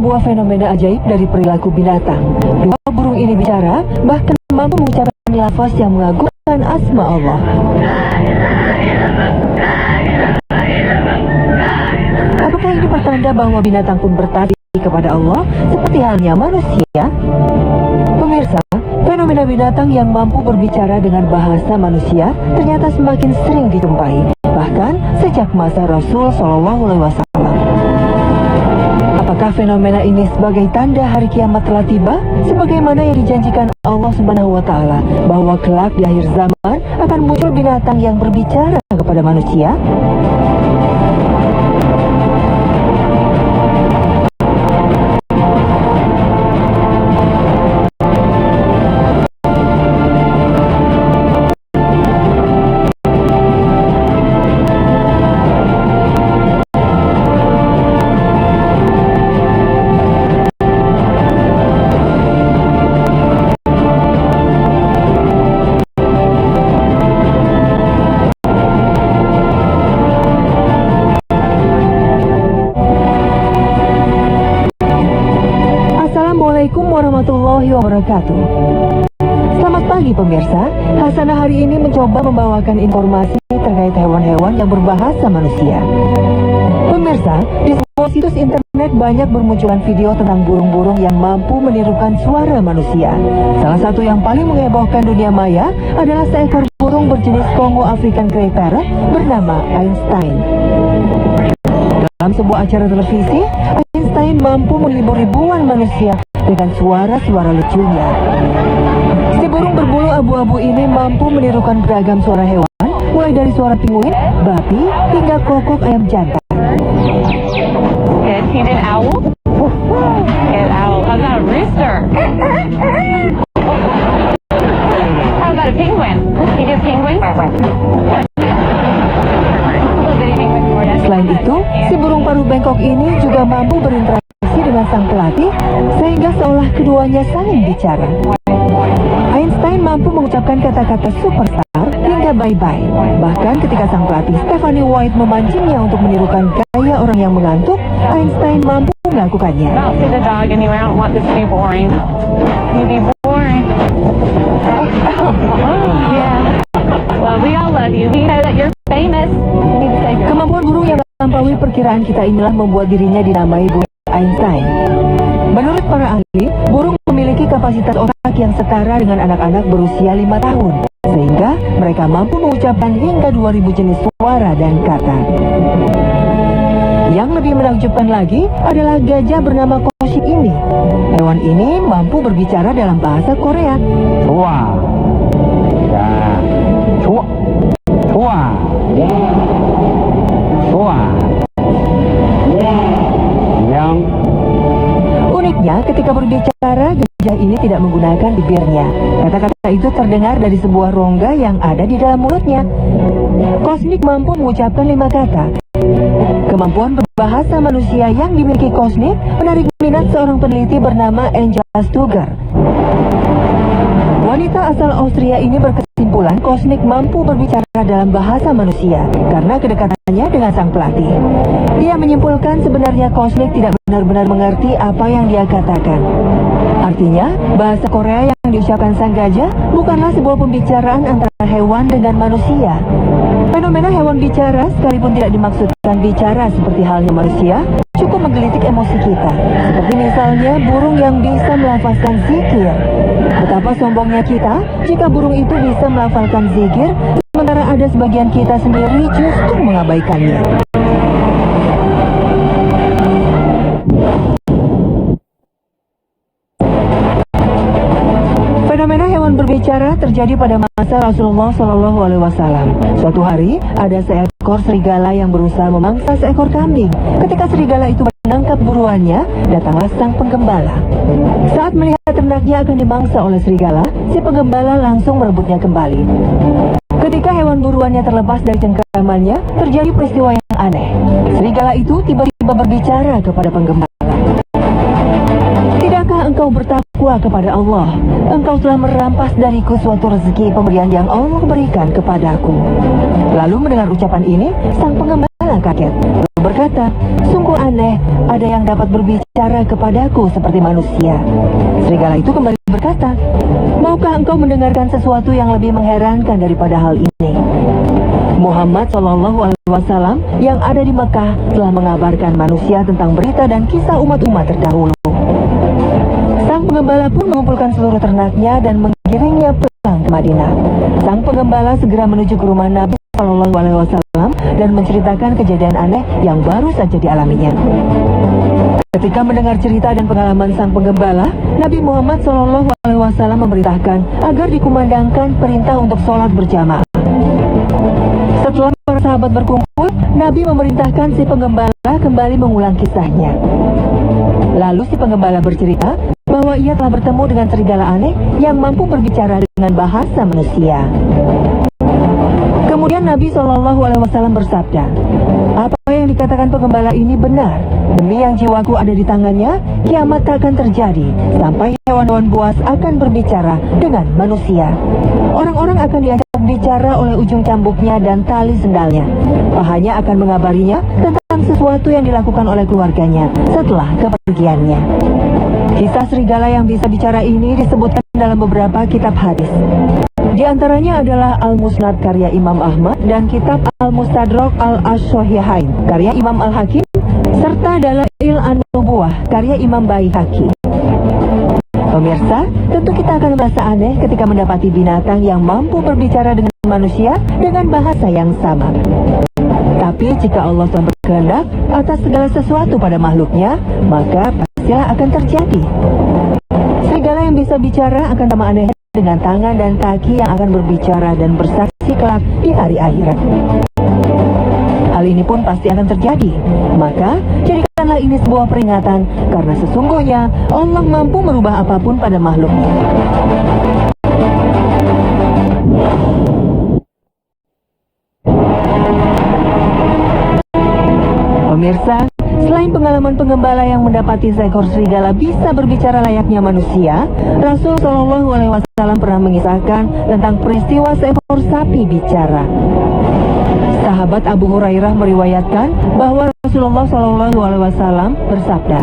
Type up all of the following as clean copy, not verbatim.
sebuah fenomena ajaib dari perilaku binatang. Dua burung ini bicara, bahkan mampu mengucapkan lafaz yang mengagumkan asma Allah. Apakah ini pertanda bahwa binatang pun bertakbir kepada Allah seperti halnya manusia? Pemirsa, fenomena binatang yang mampu berbicara dengan bahasa manusia ternyata semakin sering dijumpai, bahkan sejak masa Rasul SAW. Apakah fenomena ini sebagai tanda hari kiamat telah tiba? Sebagaimana yang dijanjikan Allah Subhanahu wa Ta'ala, bahwa kelak di akhir zaman akan muncul binatang yang berbicara kepada manusia? Assalamualaikum warahmatullahi wabarakatuh. Selamat pagi pemirsa. Hasanah hari ini mencoba membawakan informasi terkait hewan-hewan yang berbahasa manusia. Pemirsa, di sebuah situs internet banyak bermunculan video tentang burung-burung yang mampu menirukan suara manusia. Salah satu yang paling menghebohkan dunia maya adalah seekor burung berjenis Congo African Grey Parrot bernama Einstein. Dalam sebuah acara televisi, Einstein mampu menghibur ribuan manusia dengan suara-suara lucunya. Si burung berbulu abu-abu ini mampu menirukan beragam suara hewan, mulai dari suara pinguin, babi, hingga kokok ayam jantan. Good. He's an owl? Good owl. How about a rooster? How about a penguin? He do penguin? Selain itu, si burung paruh bengkok ini juga mampu berinteraksi dengan sang pelatih, sehingga seolah keduanya saling bicara. Einstein mampu mengucapkan kata-kata superstar hingga bye-bye. Bahkan ketika sang pelatih Stephanie White memancingnya untuk menirukan gaya orang yang mengantuk, Einstein mampu melakukannya. I'll see the dog anyway. I don't want this to be boring. You be boring. Yeah. Well, we all love you. We know that you're famous. Kemampuan burung yang melampaui perkiraan kita inilah membuat dirinya dinamai burung Einstein. Menurut para ahli, burung memiliki kapasitas otak yang setara dengan anak-anak berusia 5 tahun, sehingga mereka mampu mengucapkan hingga 2000 jenis suara dan kata. Yang lebih menakjubkan lagi adalah gajah bernama Koshik ini. Hewan ini mampu berbicara dalam bahasa Korea. Chua, ya, chua, chua, chua, yang. Uniknya, ketika berbicara, gajah ini tidak menggunakan bibirnya. Kata-kata itu terdengar dari sebuah rongga yang ada di dalam mulutnya. Kosnik mampu mengucapkan 5 kata. Kemampuan berbahasa manusia yang dimiliki Kosnik menarik minat seorang peneliti bernama Angela Stuger. Wanita asal Austria ini berkesimpulan Kosnik mampu berbicara dalam bahasa manusia karena kedekatannya dengan sang pelatih. Dia menyimpulkan sebenarnya Kosnik tidak benar-benar mengerti apa yang dia katakan. Artinya, bahasa Korea yang diucapkan sang gajah bukanlah sebuah pembicaraan antara hewan dengan manusia. Fenomena hewan bicara, sekalipun tidak dimaksudkan bicara seperti halnya manusia, cukup menggelitik emosi kita. Seperti misalnya burung yang bisa melafazkan zikir. Betapa sombongnya kita jika burung itu bisa melafalkan zikir, sementara ada sebagian kita sendiri justru mengabaikannya. Fenomena hewan berbicara terjadi pada masa Rasulullah SAW. Suatu hari, ada seekor serigala yang berusaha memangsa seekor kambing. Ketika serigala itu menangkap buruannya, datanglah sang penggembala. Saat melihat ternaknya akan dimangsa oleh serigala, si penggembala langsung merebutnya kembali. Ketika hewan buruannya terlepas dari cengkramannya, terjadi peristiwa yang aneh. Serigala itu tiba-tiba berbicara kepada penggembala. Tidakkah engkau bertakwa kepada Allah? Engkau telah merampas dariku suatu rezeki pemberian yang Allah berikan kepadaku. Lalu mendengar ucapan ini, sang penggembala Serigala kaget, lalu berkata, "Sungguh aneh, ada yang dapat berbicara kepadaku seperti manusia." Serigala itu kembali berkata, "Maukah engkau mendengarkan sesuatu yang lebih mengherankan daripada hal ini?" Muhammad SAW yang ada di Mekah telah mengabarkan manusia tentang berita dan kisah umat-umat terdahulu. Sang penggembala pun mengumpulkan seluruh ternaknya dan menggiringnya pulang ke Madinah. Sang penggembala segera menuju ke rumah Nabi SAW dan menceritakan kejadian aneh yang baru saja dialaminya. Ketika mendengar cerita dan pengalaman sang penggembala, Nabi Muhammad SAW memerintahkan agar dikumandangkan perintah untuk sholat berjamaah. Setelah para sahabat berkumpul, Nabi memerintahkan si penggembala kembali mengulang kisahnya. Lalu si penggembala bercerita bahwa ia telah bertemu dengan serigala aneh yang mampu berbicara dengan bahasa manusia. Kemudian Nabi SAW bersabda, "Apa yang dikatakan penggembala ini benar. Demi yang jiwaku ada di tangannya, kiamat tak akan terjadi sampai hewan-hewan buas akan berbicara dengan manusia. Orang-orang akan diajak bicara oleh ujung cambuknya dan tali sendalnya. Pahanya akan mengabarinya tentang sesuatu yang dilakukan oleh keluarganya setelah kepergiannya." Kisah serigala yang bisa bicara ini disebutkan dalam beberapa kitab hadis. Di antaranya adalah Al-Musnad karya Imam Ahmad dan kitab Al-Mustadrak Al-Ashohihain karya Imam Al-Hakim serta Dalail An-Nubuwah karya Imam Baihaqi. Pemirsa, tentu kita akan merasa aneh ketika mendapati binatang yang mampu berbicara dengan manusia dengan bahasa yang sama. Tapi jika Allah telah berkehendak atas segala sesuatu pada makhluknya, maka pastilah akan terjadi. Serigala yang bisa bicara akan sama aneh dengan tangan dan kaki yang akan berbicara dan bersaksi kelak di hari akhirat. Hal ini pun pasti akan terjadi. Maka jadikanlah ini sebuah peringatan, karena sesungguhnya Allah mampu merubah apapun pada makhluknya. Pemirsa, selain pengalaman penggembala yang mendapati seekor serigala bisa berbicara layaknya manusia, Rasul SAW pernah mengisahkan tentang peristiwa seekor sapi bicara. Sahabat Abu Hurairah meriwayatkan bahwa Rasulullah SAW bersabda,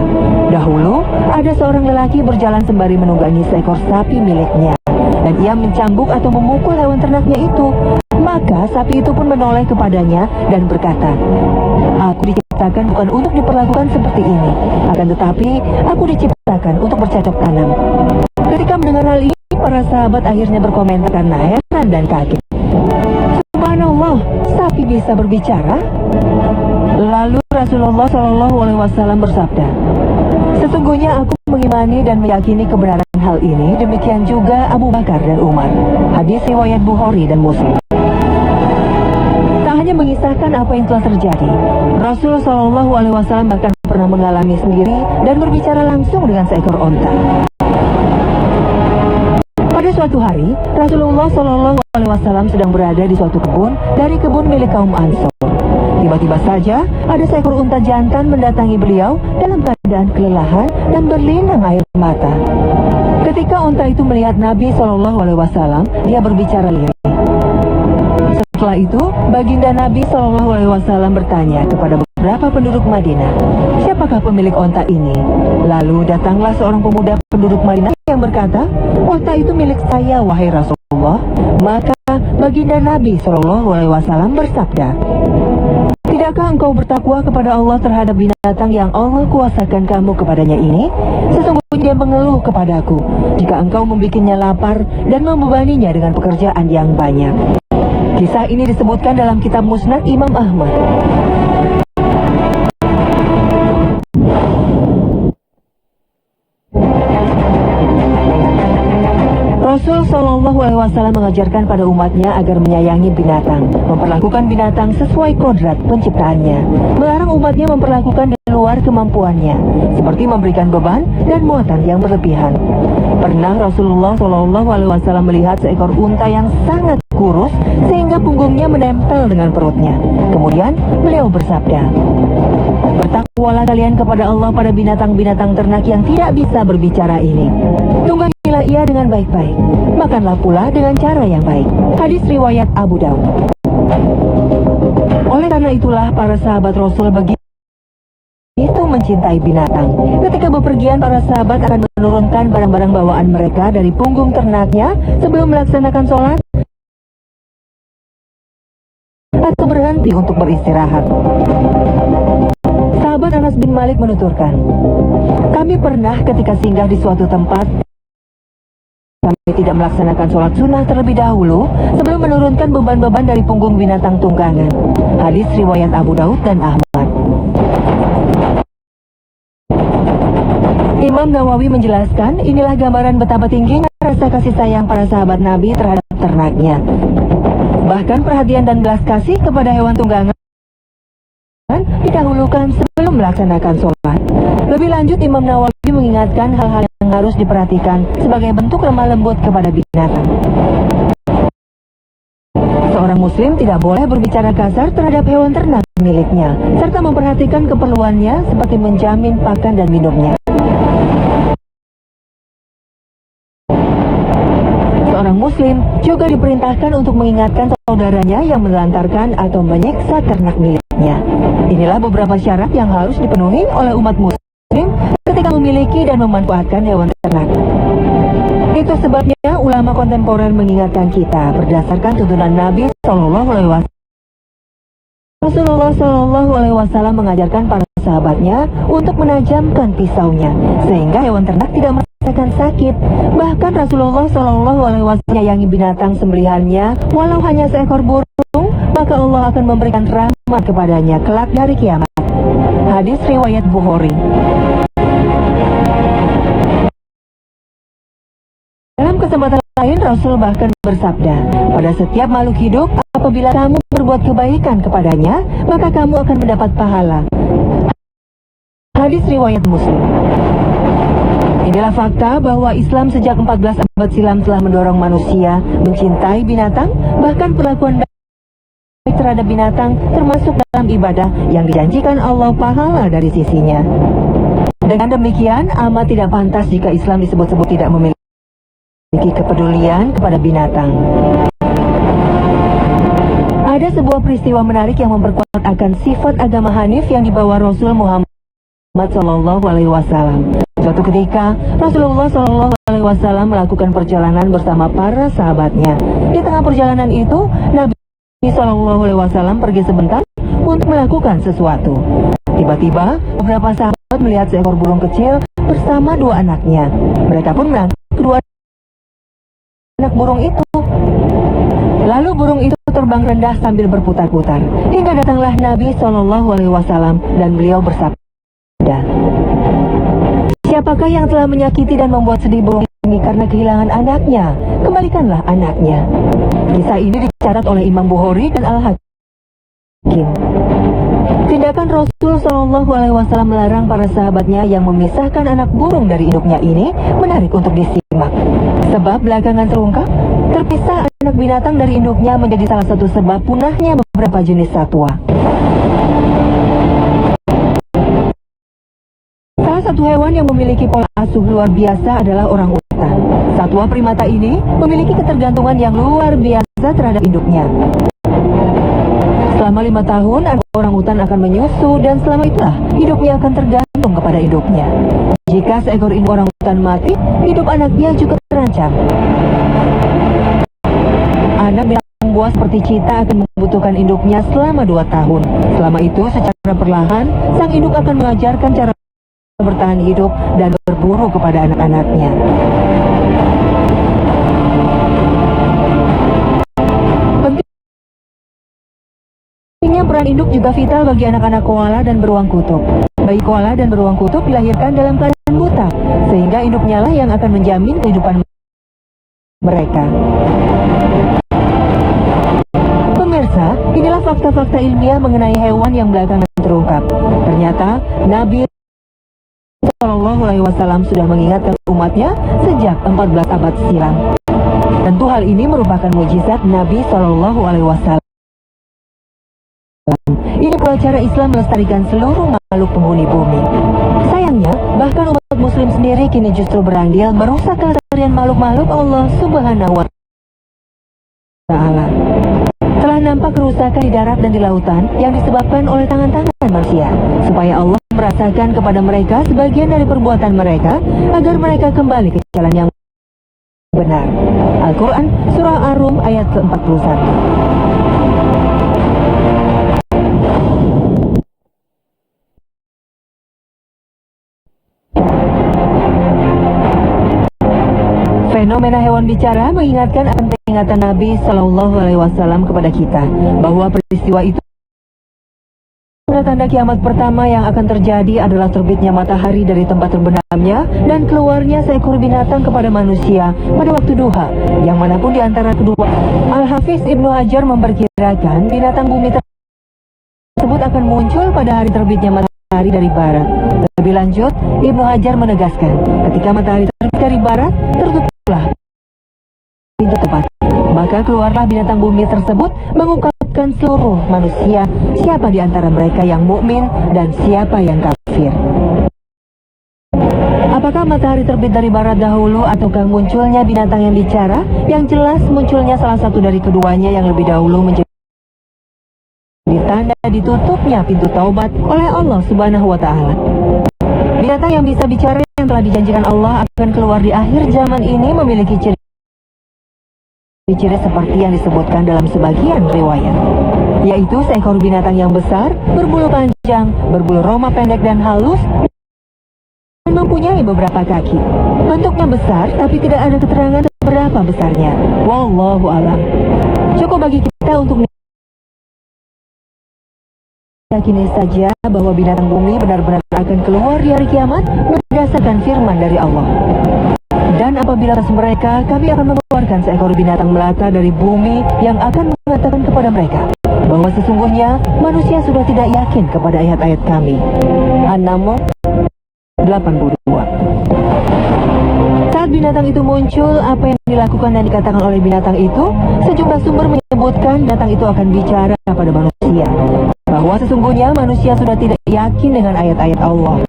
"Dahulu ada seorang lelaki berjalan sembari menunggangi seekor sapi miliknya, dan ia mencambuk atau memukul hewan ternaknya itu. Maka sapi itu pun menoleh kepadanya dan berkata, 'Aku diciptakan bukan untuk diperlakukan seperti ini, akan tetapi aku diciptakan untuk bercocok tanam.' Ketika mendengar hal ini, para sahabat akhirnya berkomentar karena heran dan kaget. Subhanallah, sapi bisa berbicara? Lalu Rasulullah SAW bersabda, "Sesungguhnya aku mengimani dan meyakini kebenaran hal ini, demikian juga Abu Bakar dan Umar." Hadis riwayat Bukhari dan Muslim. Tak hanya mengisahkan apa yang telah terjadi, Rasulullah SAW bahkan pernah mengalami sendiri dan berbicara langsung dengan seekor onta. Pada suatu hari, Rasulullah SAW sedang berada di suatu kebun dari kebun milik kaum Ansor. Tiba-tiba saja ada seekor unta jantan mendatangi beliau dalam keadaan kelelahan dan berlinang air mata. Ketika unta itu melihat Nabi SAW, dia berbicara lirih. Setelah itu, baginda Nabi SAW bertanya kepada beberapa penduduk Madinah, "Siapakah pemilik onta ini?" Lalu datanglah seorang pemuda penduduk Madinah yang berkata, "Onta itu milik saya, wahai Rasulullah." Maka baginda Nabi SAW bersabda, "Tidakkah engkau bertakwa kepada Allah terhadap binatang yang Allah kuasakan kamu kepadanya ini? Sesungguhnya dia mengeluh kepadaku jika engkau membikinnya lapar dan membebaninya dengan pekerjaan yang banyak." Kisah ini disebutkan dalam kitab Musnad Imam Ahmad. Rasul SAW mengajarkan pada umatnya agar menyayangi binatang, memperlakukan binatang sesuai kodrat penciptaannya, melarang umatnya memperlakukan di luar kemampuannya, seperti memberikan beban dan muatan yang berlebihan. Pernah Rasulullah SAW melihat seekor unta yang sangat kurus sehingga punggungnya menempel dengan perutnya. Kemudian beliau bersabda, "Bertakwalah kalian kepada Allah pada binatang-binatang ternak yang tidak bisa berbicara ini. Tunggangilah ia dengan baik-baik, makanlah pula dengan cara yang baik." Hadis riwayat Abu Daud. Oleh karena itulah para sahabat Rasul begitu mencintai binatang. Ketika bepergian, para sahabat akan menurunkan barang-barang bawaan mereka dari punggung ternaknya sebelum melaksanakan sholat atau berhenti untuk beristirahat. Sahabat Anas bin Malik menuturkan, kami pernah ketika singgah di suatu tempat, kami tidak melaksanakan sholat sunnah terlebih dahulu sebelum menurunkan beban-beban dari punggung binatang tunggangan. Hadis riwayat Abu Daud dan Ahmad. Imam Nawawi menjelaskan, inilah gambaran betapa tingginya rasa kasih sayang para sahabat Nabi terhadap ternaknya. Bahkan perhatian dan belas kasih kepada hewan tunggangan didahulukan sebelum melaksanakan sholat. Lebih lanjut, Imam Nawawi mengingatkan hal-hal yang harus diperhatikan sebagai bentuk lemah lembut kepada binatang. Seorang muslim tidak boleh berbicara kasar terhadap hewan ternak miliknya, serta memperhatikan keperluannya seperti menjamin pakan dan minumnya. Seorang muslim juga diperintahkan untuk mengingatkan saudaranya yang menelantarkan atau menyiksa ternak miliknya. Inilah beberapa syarat yang harus dipenuhi oleh umat muslim ketika memiliki dan memanfaatkan hewan ternak. Itu sebabnya ulama kontemporer mengingatkan kita berdasarkan tuntunan Nabi SAW. Rasulullah SAW mengajarkan para sahabatnya untuk menajamkan pisaunya sehingga hewan ternak tidak merasakan sakit. Bahkan Rasulullah SAW menyayangi binatang sembelihannya, walau hanya seekor burung, maka Allah akan memberikan rahmat kepadanya kelak dari kiamat. Hadis riwayat Bukhari. Dalam kesempatan lain, Rasul bahkan bersabda, pada setiap makhluk hidup, apabila kamu berbuat kebaikan kepadanya, maka kamu akan mendapat pahala. Hadis riwayat Muslim. Inilah fakta bahwa Islam sejak 14 abad silam telah mendorong manusia mencintai binatang, bahkan perlakuan baik terhadap binatang termasuk dalam ibadah yang dijanjikan Allah pahala dari sisinya. Dengan demikian, amat tidak pantas jika Islam disebut-sebut tidak memiliki kepedulian kepada binatang. Ada sebuah peristiwa menarik yang memperkuat akan sifat agama Hanif yang dibawa Rasul Muhammad SAW. Suatu ketika, Rasulullah SAW melakukan perjalanan bersama para sahabatnya. Di tengah perjalanan itu, Nabi SAW pergi sebentar untuk melakukan sesuatu. Tiba-tiba, beberapa sahabat melihat seekor burung kecil bersama dua anaknya. Mereka pun menangkap kedua anak burung itu. Lalu burung itu terbang rendah sambil berputar-putar hingga datanglah Nabi SAW dan beliau bersabda, siapakah yang telah menyakiti dan membuat sedih burung ini karena kehilangan anaknya? Kembalikanlah anaknya. Kisah ini dicatat oleh Imam Bukhari dan Al-Hakim. Tindakan Rasul SAW melarang para sahabatnya yang memisahkan anak burung dari induknya ini menarik untuk disimak. Sebab belakangan terungkap, terpisah anak binatang dari induknya menjadi salah satu sebab punahnya beberapa jenis satwa. Salah satu hewan yang memiliki pola asuh luar biasa adalah orangutan. Satwa primata ini memiliki ketergantungan yang luar biasa terhadap induknya. Selama 5 tahun, anak orangutan akan menyusu dan selama itulah hidupnya akan tergantung kepada induknya. Jika seekor induk orangutan mati, hidup anaknya juga terancam. Anak binatang buas seperti cita akan membutuhkan induknya selama 2 tahun. Selama itu, secara perlahan, sang induk akan mengajarkan cara bertahan hidup dan berburu kepada anak-anaknya. Pentingnya peran induk juga vital bagi anak-anak koala dan beruang kutub. Bayi koala dan beruang kutub dilahirkan dalam keadaan buta, sehingga induknya lah yang akan menjamin kehidupan mereka. Pemirsa, inilah fakta-fakta ilmiah mengenai hewan yang belakangan terungkap. Ternyata Nabi SAW sudah mengingatkan umatnya sejak 14 abad silam. Tentu hal ini merupakan mukjizat Nabi SAW. Ini pula cara Islam melestarikan seluruh makhluk penghuni bumi. Sayangnya, bahkan umat muslim sendiri kini justru berandil merusak kelestarian makhluk-makhluk Allah Subhanahu wa Ta'ala. Telah nampak kerusakan di darat dan di lautan yang disebabkan oleh tangan-tangan manusia, supaya Allah merasakan kepada mereka sebagian dari perbuatan mereka, agar mereka kembali ke jalan yang benar. Al-Quran Surah Ar-Rum ayat ke-41. Fenomena hewan bicara mengingatkan akan peringatan Nabi Shallallahu Alaihi Wasallam kepada kita bahwa peristiwa itu tanda kiamat pertama yang akan terjadi adalah terbitnya matahari dari tempat terbenamnya dan keluarnya seekor binatang kepada manusia pada waktu duha, yang manapun di antara kedua. Al-Hafiz Ibnu Hajar memperkirakan binatang bumi tersebut akan muncul pada hari terbitnya matahari dari barat. Lebih lanjut, Ibnu Hajar menegaskan, ketika matahari terbit dari barat, tertutuplah pintu tempat. Maka keluarlah binatang bumi tersebut mengungkapkan seluruh manusia siapa di antara mereka yang mukmin dan siapa yang kafir. Apakah matahari terbit dari barat dahulu ataukah munculnya binatang yang bicara? Yang jelas munculnya salah satu dari keduanya yang lebih dahulu menjadi tanda ditutupnya pintu taubat oleh Allah Subhanahu wa Ta'ala. Binatang yang bisa bicara yang telah dijanjikan Allah akan keluar di akhir zaman ini memiliki ciri-ciri seperti yang disebutkan dalam sebagian riwayat, yaitu seekor binatang yang besar, berbulu panjang, berbulu roma pendek dan halus, dan mempunyai beberapa kaki. Bentuknya besar, tapi tidak ada keterangan seberapa besarnya. Wallahu a'lam. Cukup bagi kita untuk yakini saja bahwa binatang bumi benar-benar akan keluar di hari kiamat berdasarkan firman dari Allah. Dan apabila atas mereka, kami akan mengeluarkan seekor binatang melata dari bumi yang akan mengatakan kepada mereka bahwa sesungguhnya manusia sudah tidak yakin kepada ayat-ayat kami. An-Naml 82. Saat binatang itu muncul, apa yang dilakukan dan dikatakan oleh binatang itu? Sejumlah sumber menyebutkan binatang itu akan bicara pada manusia, bahwa sesungguhnya manusia sudah tidak yakin dengan ayat-ayat Allah.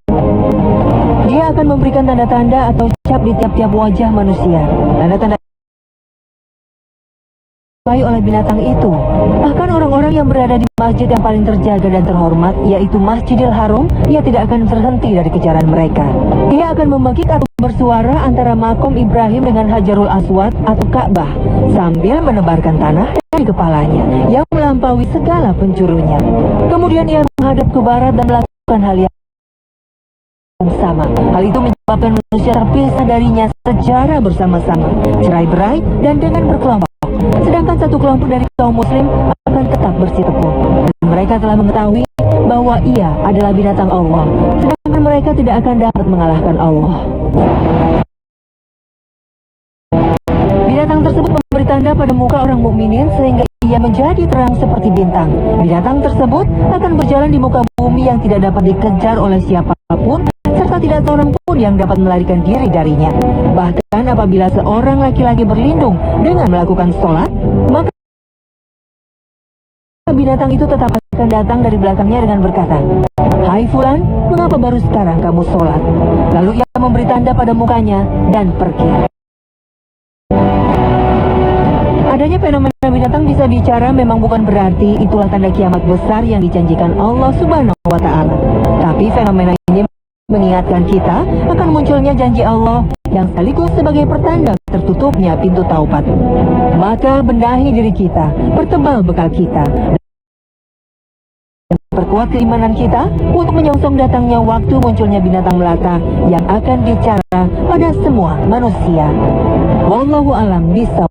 Dia akan memberikan tanda-tanda atau cap di tiap-tiap wajah manusia. Tanda-tanda oleh binatang itu. Bahkan orang-orang yang berada di masjid yang paling terjaga dan terhormat, yaitu Masjidil Haram, ia tidak akan terhenti dari kejaran mereka. Ia akan memekik atau bersuara antara makom Ibrahim dengan Hajarul Aswad atau Ka'bah, sambil menebarkan tanah dari kepalanya yang melampaui segala penjurunya. Kemudian ia menghadap ke barat dan melakukan hal yang sama. Hal itu menyebabkan manusia terpisah darinya secara bersama-sama, cerai-berai dan dengan berkelompok. Sedangkan satu kelompok dari kaum muslim akan tetap bersiteguh. Dan mereka telah mengetahui bahwa ia adalah binatang Allah, sedangkan mereka tidak akan dapat mengalahkan Allah. Binatang tersebut memberi tanda pada muka orang mukminin sehingga ia menjadi terang seperti bintang. Binatang tersebut akan berjalan di muka bumi yang tidak dapat dikejar oleh siapapun, serta tidak seorang pun yang dapat melarikan diri darinya. Bahkan apabila seorang laki-laki berlindung dengan melakukan sholat, maka binatang itu tetap akan datang dari belakangnya dengan berkata, "Hai Fulan, mengapa baru sekarang kamu sholat?" Lalu ia memberi tanda pada mukanya dan pergi. Adanya fenomena binatang bisa bicara memang bukan berarti itulah tanda kiamat besar yang dijanjikan Allah Subhanahu wa Ta'ala. Tapi fenomena ini mengingatkan kita akan munculnya janji Allah yang sekaligus sebagai pertanda tertutupnya pintu taubat. Maka benahi diri kita, pertebal bekal kita, dan perkuat keimanan kita untuk menyongsong datangnya waktu munculnya binatang melata yang akan bicara pada semua manusia. Wallahu a'lam bishawab.